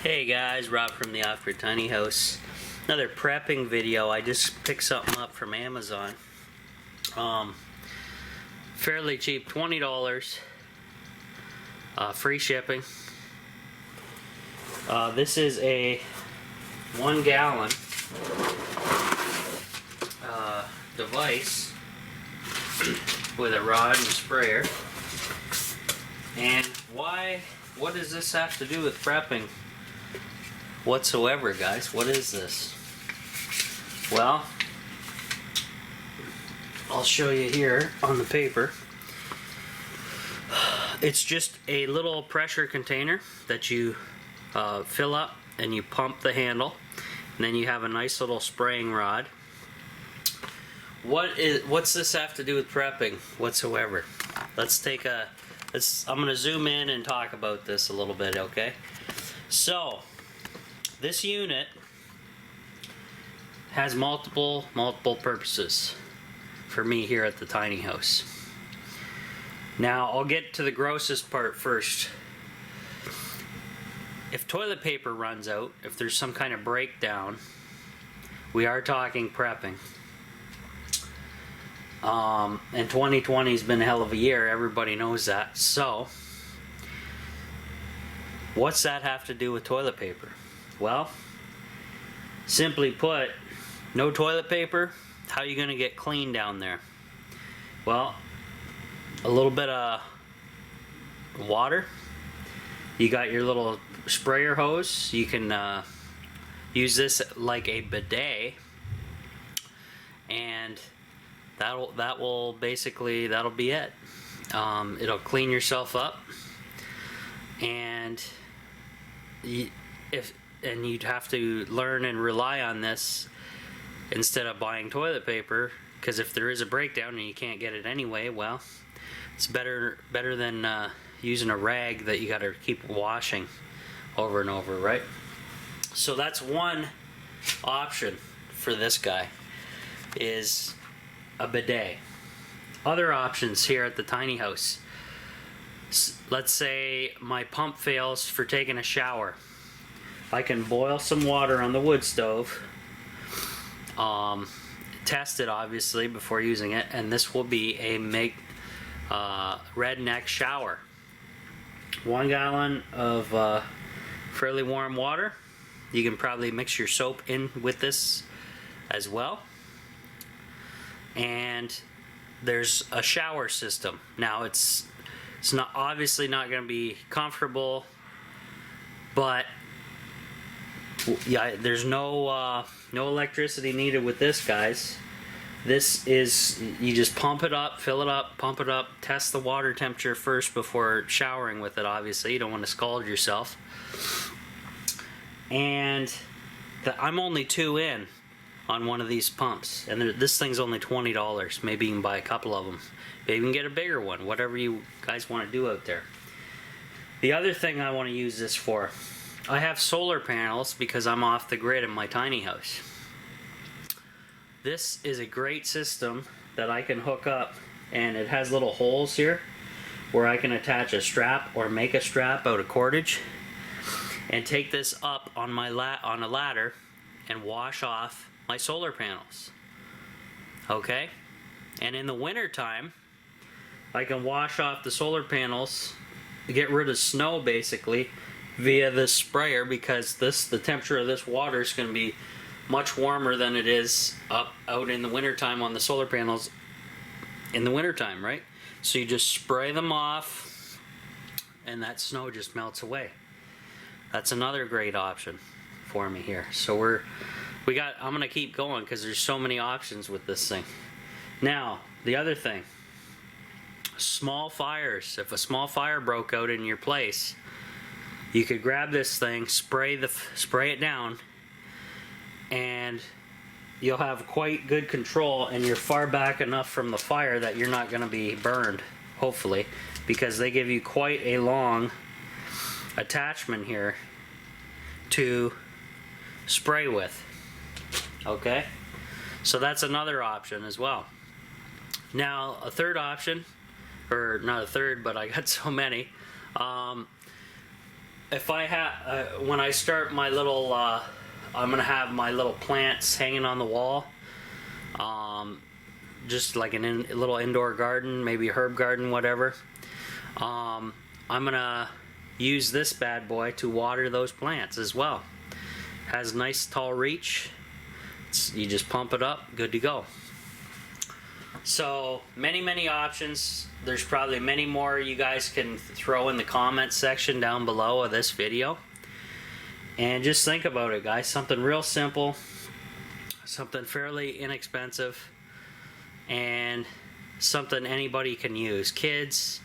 Hey guys, Rob from the Off-Grid Tiny House. Another prepping video. I just picked something up from Amazon. Fairly cheap, $20. Free shipping. This is a 1 gallon device with a rod and sprayer. And what does this have to do with prepping whatsoever, guys? What is this? Well, I'll show you here on the paper. It's just a little pressure container that you fill up and you pump the handle, and then you have a nice little spraying rod. What's this have to do with prepping whatsoever? I'm gonna zoom in and talk about this a little bit, okay? So this unit has multiple purposes for me here at the tiny house. Now I'll get to the grossest part first. If toilet paper runs out, if there's some kind of breakdown, we are talking prepping. And 2020 has been a hell of a year, everybody knows that. So what's that have to do with toilet paper? Well, simply put, no toilet paper, how are you going to get clean down there? Well, a little bit of water. You got your little sprayer hose. You can use this like a bidet, and that'll be it. It'll clean yourself up, and you'd have to learn and rely on this instead of buying toilet paper, because if there is a breakdown and you can't get it anyway, well, it's better than using a rag that you got to keep washing over and over, right? So that's one option for this guy, is a bidet. Other options here at the tiny house. Let's say my pump fails for taking a shower. I can boil some water on the wood stove, test it obviously before using it, and this will be a redneck shower. 1 gallon of fairly warm water. You can probably mix your soap in with this as well. And there's a shower system. Now it's not obviously not going to be comfortable, but yeah, there's no electricity needed with this, guys. This is, you just pump it up, fill it up, pump it up, test the water temperature first before showering with it. Obviously, you don't want to scald yourself. And I'm only 2 in on one of these pumps, and this thing's only $20. Maybe you can buy a couple of them. Maybe you can get a bigger one, whatever you guys want to do out there. The other thing I want to use this for, I have solar panels because I'm off the grid in my tiny house. This is a great system that I can hook up, and it has little holes here where I can attach a strap or make a strap out of cordage and take this up on a ladder and wash off my solar panels. Okay? And in the winter time, I can wash off the solar panels, get rid of snow basically via this sprayer, because the temperature of this water is going to be much warmer than it is out in the wintertime on the solar panels in the wintertime, right? So you just spray them off and that snow just melts away. That's another great option for me here. So I'm gonna keep going because there's so many options with this thing. Now, the other thing, small fires. If a small fire broke out in your place, you could grab this thing, spray it down, and you'll have quite good control, and you're far back enough from the fire that you're not going to be burned, hopefully, because they give you quite a long attachment here to spray with. Okay? So that's another option as well. Now, a third option, or not a third, but I got so many. if I have, when I start my little, I'm gonna have my little plants hanging on the wall, just like a little indoor garden, maybe a herb garden, whatever. I'm gonna use this bad boy to water those plants as well. Has nice tall reach. You just pump it up, good to go. So many options. There's probably many more you guys can throw in the comments section down below of this video. And just think about it, guys. Something real simple, something fairly inexpensive, and something anybody can use. Kids,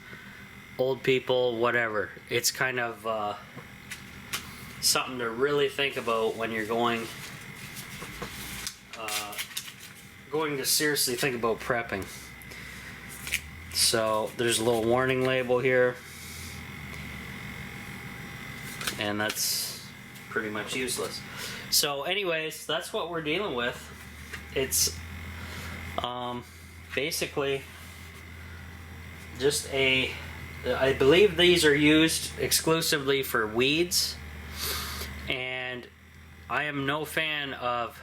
old people, whatever. It's kind of something to really think about when you're going to seriously think about prepping. So there's a little warning label here, and that's pretty much useless. So anyways, that's what we're dealing with. It's basically just I believe these are used exclusively for weeds, and I am no fan of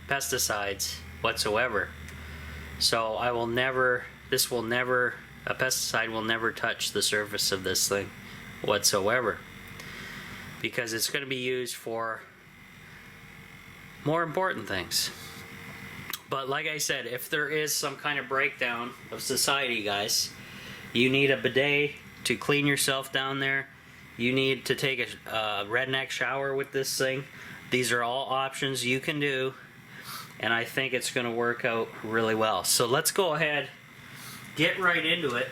pesticides whatsoever. So I will never, a pesticide will never touch the surface of this thing whatsoever, because it's going to be used for more important things. But like I said, if there is some kind of breakdown of society, guys, you need a bidet to clean yourself down there. You need to take a redneck shower with this thing. These are all options you can do, and I think it's going to work out really well. So let's go ahead, get right into it.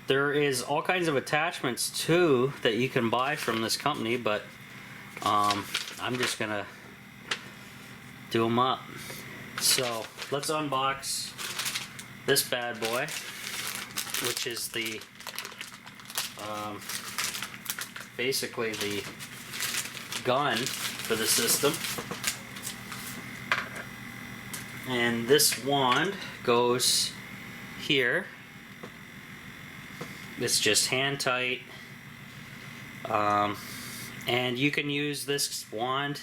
There is all kinds of attachments too that you can buy from this company, but I'm just going to do them up. So let's unbox this bad boy, which is the basically the gun for the system. And this wand goes here. It's just hand tight, and you can use this wand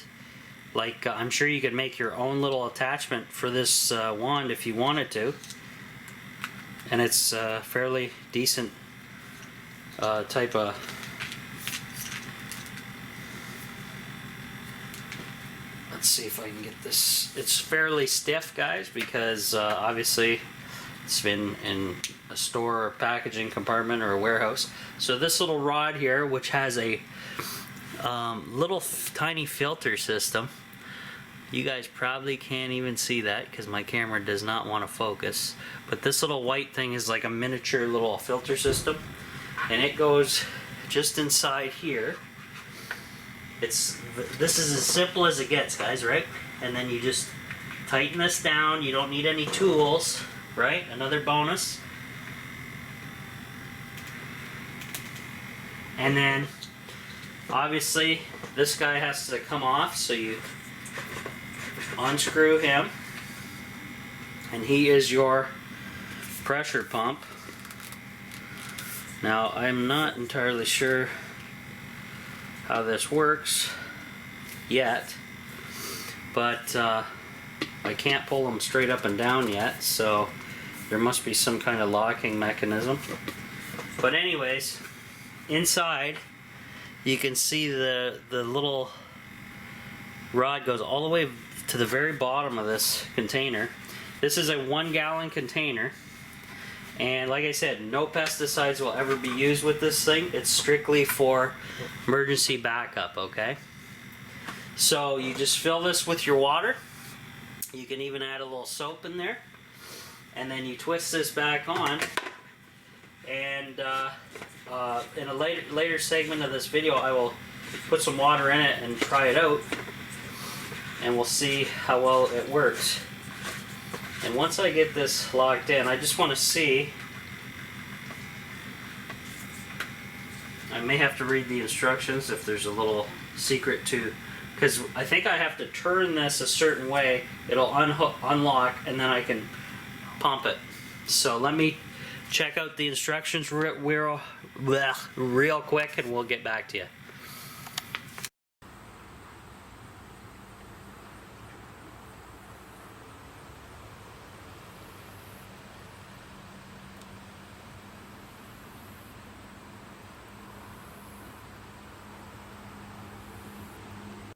like I'm sure you could make your own little attachment for this wand if you wanted to, and it's fairly decent type of let's see if I can get this. It's fairly stiff, guys, because obviously it's been in a store or packaging compartment or a warehouse. So this little rod here, which has a little tiny filter system, you guys probably can't even see that because my camera does not want to focus, but this little white thing is like a miniature little filter system, and it goes just inside here. This is as simple as it gets, guys, right? And then you just tighten this down. You don't need any tools, right? Another bonus. And then obviously this guy has to come off, so you unscrew him, and he is your pressure pump. Now I'm not entirely sure how this works yet, but I can't pull them straight up and down yet, so there must be some kind of locking mechanism. But anyways, inside you can see the little rod goes all the way to the very bottom of this container. This is a 1 gallon container, and like I said, no pesticides will ever be used with this thing. It's strictly for emergency backup, okay? So you just fill this with your water. You can even add a little soap in there, and then you twist this back on, and in a later segment of this video I will put some water in it and try it out, and we'll see how well it works. And once I get this locked in, I just want to see, I may have to read the instructions if there's a little secret to, because I think I have to turn this a certain way, it'll unlock, and then I can pump it. So let me check out the instructions real quick and we'll get back to you.